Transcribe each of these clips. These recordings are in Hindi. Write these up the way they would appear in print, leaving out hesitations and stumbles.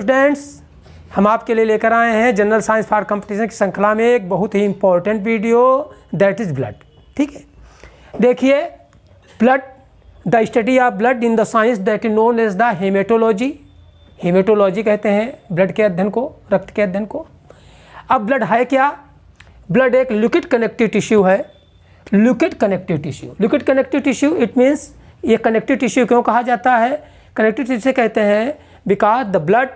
स्टूडेंट्स, हम आपके लिए लेकर आए हैं जनरल साइंस फॉर कंपटीशन की श्रृंखला में एक बहुत ही important video, that is blood. ठीक है, देखिए blood, the study of blood in the science that is known as the haematology. Haematology कहते हैं ब्लड के अध्ययन को, रक्त के अध्ययन को। अब ब्लड है क्या? ब्लड एक लिक्विड कनेक्टिव टिश्यू है। Liquid connective tissue, liquid connective tissue it means, ये कनेक्टिव टिश्यू क्यों कहा जाता है? कनेक्टिव टिश्यू कहते हैं because the blood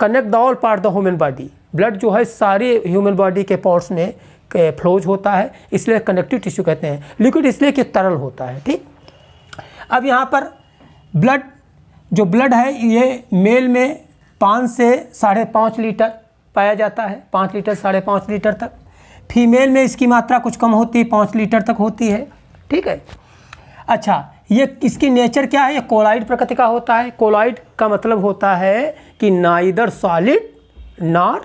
connect the all part the human body. Blood जो है सारे ह्यूमन बॉडी के पार्ट्स में फ्लोज होता है, इसलिए कनेक्टिव टिश्यू कहते हैं। लिक्विड इसलिए कि तरल होता है। ठीक, अब यहाँ पर ब्लड, जो ब्लड है ये मेल में 5 से 5.5 लीटर पाया जाता है, 5 लीटर 5.5 लीटर तक। फीमेल में इसकी मात्रा कुछ कम होती है, 5 लीटर तक होती है। ठीक है, अच्छा, ये इसकी नेचर क्या है? ये कोलाइड प्रकृति का होता है। कोलाइड का मतलब होता है कि नाइदर सॉलिड नॉर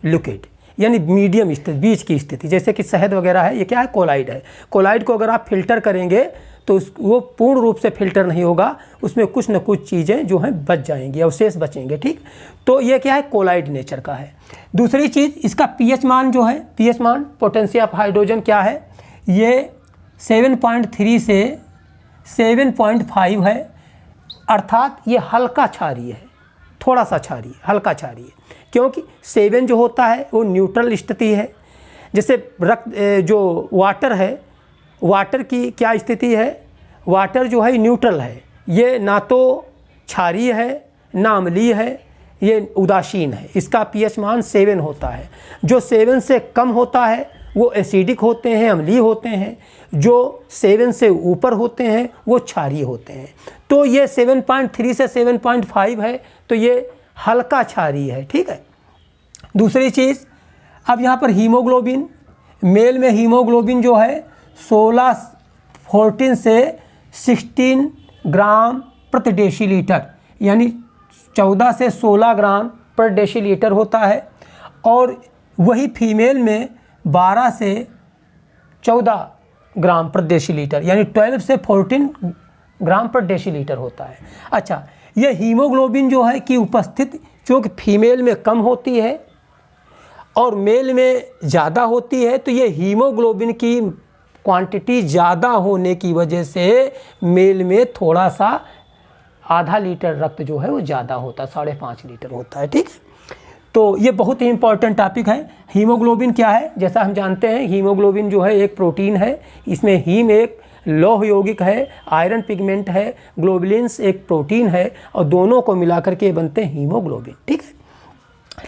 लिक्विड, यानी मीडियम स्थिति, बीच की स्थिति। जैसे कि शहद वगैरह है, ये क्या है? कोलाइड है। कोलाइड को अगर आप फिल्टर करेंगे तो वो पूर्ण रूप से फिल्टर नहीं होगा, उसमें कुछ न कुछ चीज़ें जो हैं बच जाएंगी, अवशेष बचेंगे। ठीक, तो ये क्या है? कोलाइड नेचर का है। दूसरी चीज़, इसका पीएच मान जो है, पीएच मान पोटेंशियल ऑफ हाइड्रोजन क्या है? ये 7.3 से 7.5 है, अर्थात ये हल्का क्षारीय है, थोड़ा सा क्षारीय, हल्का क्षारीय, क्योंकि 7 जो होता है वो न्यूट्रल स्थिति है। जैसे रक्त, जो वाटर है, वाटर की क्या स्थिति है? वाटर जो है न्यूट्रल है, ये ना तो क्षारीय है ना अम्लीय है, ये उदासीन है। इसका पीएच मान 7 होता है। जो 7 से कम होता है वो एसिडिक होते हैं, अम्लीय होते हैं। जो 7 से ऊपर होते हैं वो क्षारीय होते हैं। तो ये 7.3 से 7.5 है, तो ये हल्का क्षारीय है। ठीक है, दूसरी चीज़, अब यहाँ पर हीमोग्लोबिन, मेल में हीमोग्लोबिन जो है 14 से 16 ग्राम प्रति डेसीलीटर, यानी 14 से 16 ग्राम पर डेसीलीटर होता है। और वही फीमेल में 12 से 14 ग्राम पर डेसीलीटर, यानी 12 से 14 ग्राम पर डेसीलीटर होता है। अच्छा, ये हीमोग्लोबिन जो है कि उपस्थिति जो कि फीमेल में कम होती है और मेल में ज़्यादा होती है, तो ये हीमोग्लोबिन की क्वांटिटी ज़्यादा होने की वजह से मेल में थोड़ा सा आधा लीटर रक्त जो है वो ज़्यादा होता है, 5.5 लीटर होता है। ठीक है, तो ये बहुत ही इंपॉर्टेंट टॉपिक है। हीमोग्लोबिन क्या है? जैसा हम जानते हैं, हीमोग्लोबिन जो है एक प्रोटीन है। इसमें हीम एक लौह यौगिक है, आयरन पिगमेंट है, ग्लोबुलिन्स एक प्रोटीन है, और दोनों को मिलाकर के बनते हैं हीमोग्लोबिन। ठीक है,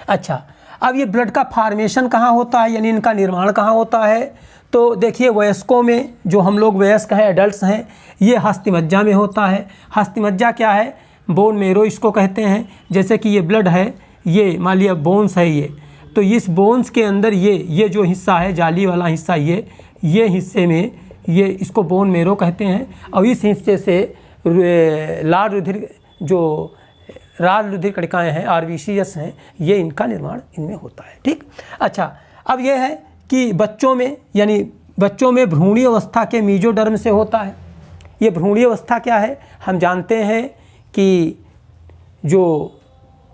अच्छा, अब ये ब्लड का फॉर्मेशन कहाँ होता है, यानी इनका निर्माण कहाँ होता है? तो देखिए, वयस्कों में, जो हम लोग वयस्क हैं, एडल्ट्स हैं, ये हस्तिमज्जा में होता है। हस्तिमज्जा क्या है? बोन मेरो इसको कहते हैं। जैसे कि ये ब्लड है, ये मान लिया बोन्स है ये, तो इस बोन्स के अंदर ये जो हिस्सा है, जाली वाला हिस्सा, ये हिस्से में, ये इसको बोन मेरो कहते हैं। और इस हिस्से से लाल रुधिर, जो लाल रुधिर कणिकाएँ हैं, RBCs हैं, ये इनका निर्माण इनमें होता है। ठीक, अच्छा, अब ये है कि बच्चों में, यानी बच्चों में भ्रूणीय अवस्था के मीजोडर्म से होता है। ये भ्रूणीय अवस्था क्या है? हम जानते हैं कि जो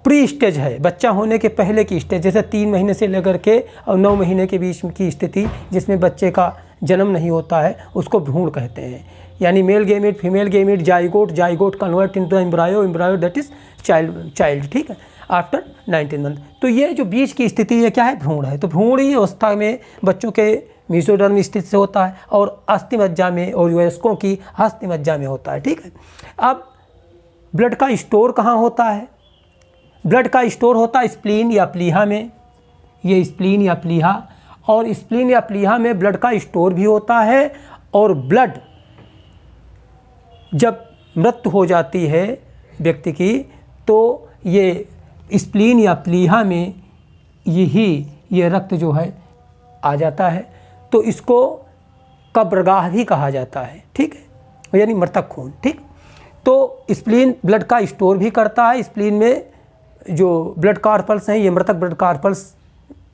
प्री स्टेज है, बच्चा होने के पहले की स्टेज, जैसे 3 महीने से लेकर के और 9 महीने के बीच की स्थिति, जिसमें बच्चे का जन्म नहीं होता है, उसको भ्रूण कहते हैं। यानी male gamete, female gamete, zygote convert into embryo that is child. ठीक है, आफ्टर 19 मंथ। तो ये जो बीच की स्थिति, ये क्या है? भ्रूण है। तो भ्रूणीय अवस्था में बच्चों के मीजोडर्म स्थिति से होता है, और अस्थिमज्जा में, और वयस्कों की हस्तिमज्जा में होता है। ठीक है, अब ब्लड का स्टोर कहाँ होता है? ब्लड का स्टोर होता है स्प्लीन या प्लीहा में। ये स्प्लीन या प्लीहा, और स्प्लीन या प्लीहा में ब्लड का स्टोर भी होता है। और ब्लड जब मृत्यु हो जाती है व्यक्ति की, तो ये स्प्लीन या प्लीहा में ये रक्त जो है आ जाता है, तो इसको कब्रगाह भी कहा जाता है। ठीक है, यानी मृतक खून। ठीक, तो स्प्लीन ब्लड का स्टोर भी करता है। स्प्लीन में जो ब्लड कार्पल्स हैं, ये मृतक ब्लड कार्पल्स,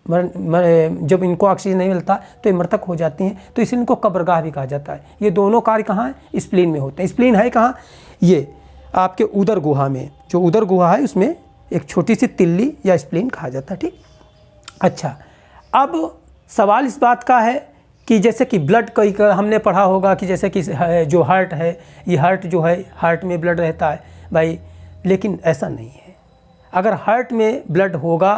जब इनको ऑक्सीजन नहीं मिलता तो ये मृतक हो जाती हैं, तो इसलिए इनको कब्रगाह भी कहा जाता है। ये दोनों कार्य कहाँ है? स्प्लीन में होते हैं। स्प्लीन है कहाँ? ये आपके उदर गुहा में, जो उदर गुहा है उसमें एक छोटी सी तिल्ली या स्प्लीन कहा जाता है। ठीक, अच्छा, अब सवाल इस बात का है कि जैसे कि ब्लड कई हमने पढ़ा होगा कि जैसे कि जो हार्ट है, ये हार्ट जो है, हार्ट में ब्लड रहता है भाई, लेकिन ऐसा नहीं है। अगर हार्ट में ब्लड होगा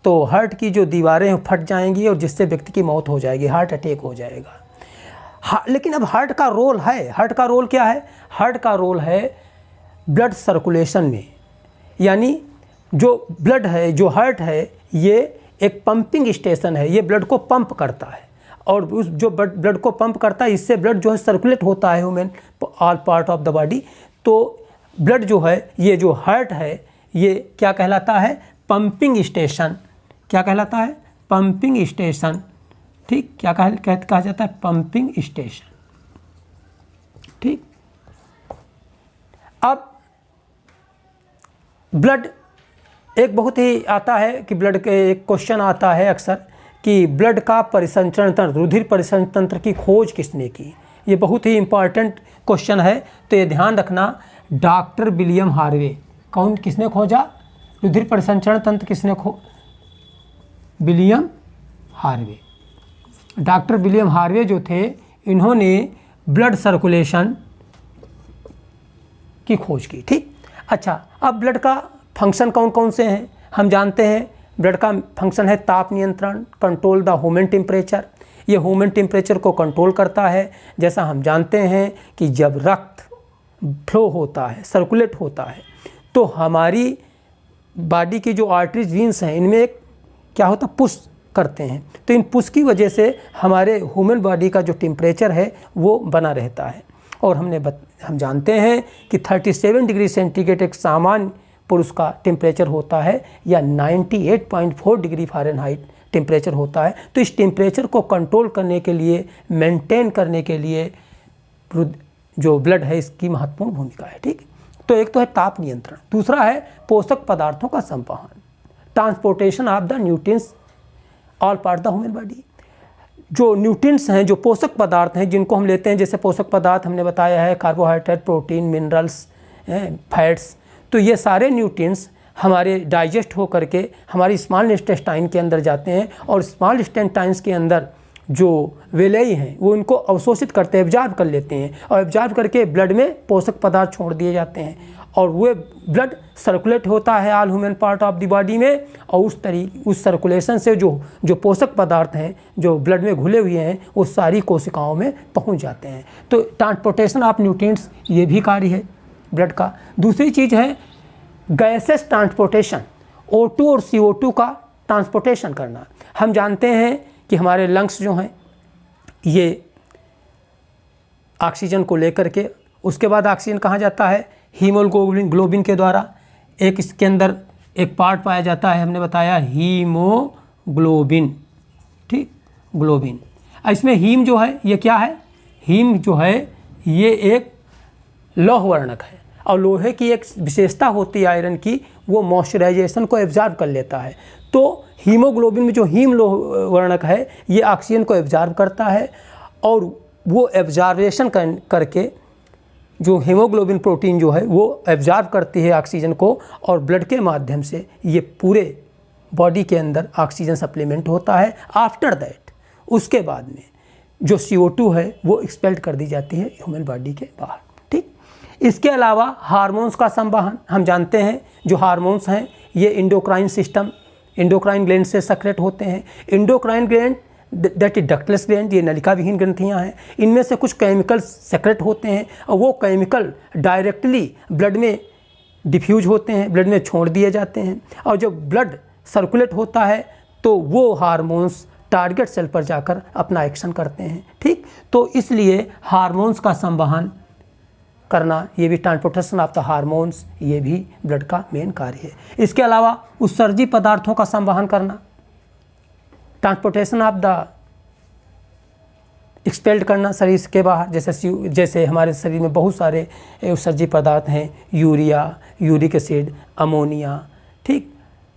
तो हार्ट की जो दीवारें हैं फट जाएंगी और जिससे व्यक्ति की मौत हो जाएगी, हार्ट अटैक हो जाएगा। लेकिन अब हार्ट का रोल है, हार्ट का रोल क्या है? हार्ट का रोल है ब्लड सर्कुलेशन में, यानी जो ब्लड है, जो हार्ट है, ये एक पंपिंग स्टेशन है, ये ब्लड को पंप करता है और उस जो ब्लड को पंप करता है इससे ब्लड जो है सर्कुलेट होता है human all part of the body. तो ब्लड जो है, ये जो हार्ट है, ये क्या कहलाता है? Pumping station. क्या कहलाता है? Pumping station. ठीक, क्या कहा जाता है? Pumping station. ठीक, अब ब्लड एक बहुत ही आता है कि ब्लड के एक क्वेश्चन आता है अक्सर कि ब्लड का परिसंचरण तंत्र, रुधिर परिसंचरण तंत्र की खोज किसने की? ये बहुत ही इम्पॉर्टेंट क्वेश्चन है, तो ये ध्यान रखना। Doctor William Harvey. कौन, किसने खोजा? रुधिर परिसंचरण तंत्र किसने William Harvey. Doctor William Harvey जो थे, इन्होंने ब्लड सर्कुलेशन की खोज की। ठीक, अच्छा, अब ब्लड का फंक्शन कौन कौन से हैं? हम जानते हैं ब्लड का फंक्शन है ताप नियंत्रण, कंट्रोल द ह्यूमन टेम्परेचर। ये ह्यूमन टेम्परेचर को कंट्रोल करता है। जैसा हम जानते हैं कि जब रक्त फ्लो होता है, सर्कुलेट होता है, तो हमारी बॉडी की जो आर्टरीज, वीन्स हैं, इनमें एक क्या होता है? पुश करते हैं। तो इन पुश की वजह से हमारे ह्यूमन बॉडी का जो टेम्परेचर है वो बना रहता है। और हम जानते हैं कि 37 डिग्री सेंटीग्रेड एक सामान्य पुरुष का टेम्परेचर होता है या 98.4 डिग्री फ़ारेनहाइट टेम्परेचर होता है। तो इस टेम्परेचर को कंट्रोल करने के लिए, मेंटेन करने के लिए जो ब्लड है इसकी महत्वपूर्ण भूमिका है। ठीक, तो एक तो है ताप नियंत्रण, दूसरा है पोषक पदार्थों का संवहन, transportation of the nutrients all part the human body. जो न्यूट्रिएंट्स हैं, जो पोषक पदार्थ हैं जिनको हम लेते हैं, जैसे पोषक पदार्थ हमने बताया है कार्बोहाइड्रेट, प्रोटीन, मिनरल्स, फैट्स, तो ये सारे न्यूट्रिएंट्स हमारे डाइजेस्ट हो करके हमारी स्मॉल इंटेस्टाइन के अंदर जाते हैं और स्मॉल इंटेस्टाइन्स के अंदर जो वेलाई हैं वो इनको अवशोषित करते हैं, एब्जॉर्ब कर लेते हैं और एब्जॉर्ब करके ब्लड में पोषक पदार्थ छोड़ दिए जाते हैं और वो ब्लड सर्कुलेट होता है all human part of the body में। और उस सर्कुलेशन से जो पोषक पदार्थ हैं जो ब्लड में घुले हुए हैं वो सारी कोशिकाओं में पहुंच जाते हैं। तो ट्रांसपोर्टेशन ऑफ न्यूट्रिएंट्स ये भी कार्य है ब्लड का। दूसरी चीज़ है गैसेस ट्रांसपोर्टेशन, O2 और CO2 का ट्रांसपोर्टेशन करना। हम जानते हैं कि हमारे लंग्स जो हैं ये ऑक्सीजन को लेकर के, उसके बाद ऑक्सीजन कहाँ जाता है? हीमोग्लोबिन के द्वारा। एक इसके अंदर एक पार्ट पाया जाता है, हमने बताया हीमोग्लोबिन। ठीक, ग्लोबिन। इसमें हीम जो है ये क्या है? हीम जो है ये एक लौह वर्णक है और लोहे की एक विशेषता होती है आयरन की, वो मॉइस्चराइजेशन को एब्जॉर्ब कर लेता है। तो हीमोग्लोबिन में जो हीम लोह वर्णक है ये ऑक्सीजन को एब्जॉर्ब करता है और वो एब्जॉर्बेशन करके जो हीमोग्लोबिन प्रोटीन जो है वो एब्जॉर्ब करती है ऑक्सीजन को और ब्लड के माध्यम से ये पूरे बॉडी के अंदर ऑक्सीजन सप्लीमेंट होता है। आफ्टर दैट उसके बाद में जो CO2 है वो एक्सपेल्ड कर दी जाती है ह्यूमन बॉडी के बाहर। ठीक, इसके अलावा हार्मोन्स का संवहन। हम जानते हैं जो हार्मोन्स हैं ये इंडोक्राइन सिस्टम, इंडोक्राइन ग्लैंड से सेक्रेट होते हैं। Endocrine gland that is ductless gland, ये नलिका विहीन ग्रंथियाँ हैं। इनमें से कुछ केमिकल सेक्रेट होते हैं और वो केमिकल डायरेक्टली ब्लड में डिफ्यूज होते हैं, ब्लड में छोड़ दिए जाते हैं और जब ब्लड सर्कुलेट होता है तो वो हार्मोन्स टारगेट सेल पर जाकर अपना एक्शन करते हैं। ठीक, तो इसलिए हार्मोन्स का संवहन करना, ये भी ट्रांसपोर्टेशन ऑफ द हार्मोन्स, ये भी ब्लड का मेन कार्य है। इसके अलावा उत्सर्जी पदार्थों का संवहन करना, ट्रांसपोर्टेशन ऑफ द एक्सपेल्ड करना शरीर के बाहर। जैसे हमारे शरीर में बहुत सारे उत्सर्जी पदार्थ हैं, यूरिया, यूरिक एसिड, अमोनिया, ठीक,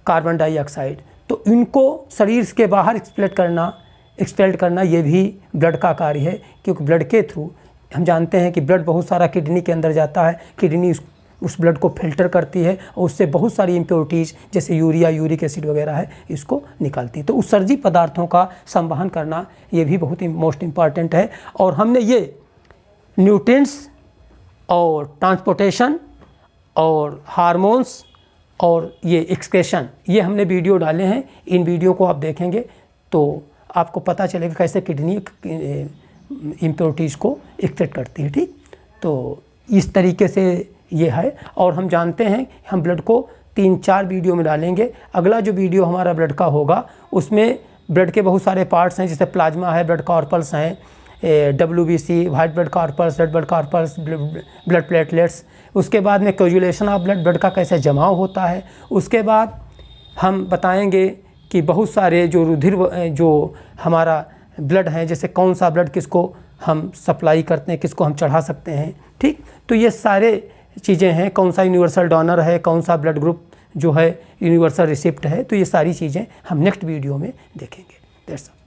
कार्बन डाइऑक्साइड, तो इनको शरीर के बाहर एक्सपेल्ड करना ये भी ब्लड का कार्य है। क्योंकि ब्लड के थ्रू हम जानते हैं कि ब्लड बहुत सारा किडनी के अंदर जाता है, किडनी उस ब्लड को फिल्टर करती है और उससे बहुत सारी इम्प्योरिटीज़ जैसे यूरिया, यूरिक एसिड वगैरह है इसको निकालती है। तो उत्सर्जी पदार्थों का संवहन करना ये भी बहुत ही मोस्ट इम्पॉर्टेंट है। और हमने ये न्यूट्रिएंट्स और ट्रांसपोर्टेशन और हार्मोन्स और ये एक्सक्रेशन, ये हमने वीडियो डाले हैं। इन वीडियो को आप देखेंगे तो आपको पता चलेगा कैसे किडनी इम्प्योरिटीज़ को एक्सट्रैक्ट करती है। ठीक, तो इस तरीके से ये है। और हम जानते हैं हम ब्लड को 3-4 वीडियो में डालेंगे। अगला जो वीडियो हमारा ब्लड का होगा उसमें ब्लड के बहुत सारे पार्ट्स हैं, जैसे प्लाज्मा है, ब्लड कॉर्पल्स हैं, WBC, white blood कॉर्पल्स, red blood कॉर्पल्स, blood platelets. उसके बाद में कोजुलेशन ऑफ ब्लड का कैसे जमाव होता है। उसके बाद हम बताएंगे कि बहुत सारे जो रुधिर जो हमारा ब्लड है, जैसे कौन सा ब्लड किसको हम सप्लाई करते हैं, किसको हम चढ़ा सकते हैं। ठीक, तो ये सारे चीज़ें हैं, कौन सा यूनिवर्सल डोनर है, कौन सा ब्लड ग्रुप जो है यूनिवर्सल रिसिप्ट है। तो ये सारी चीज़ें हम नेक्स्ट वीडियो में देखेंगे। That's all.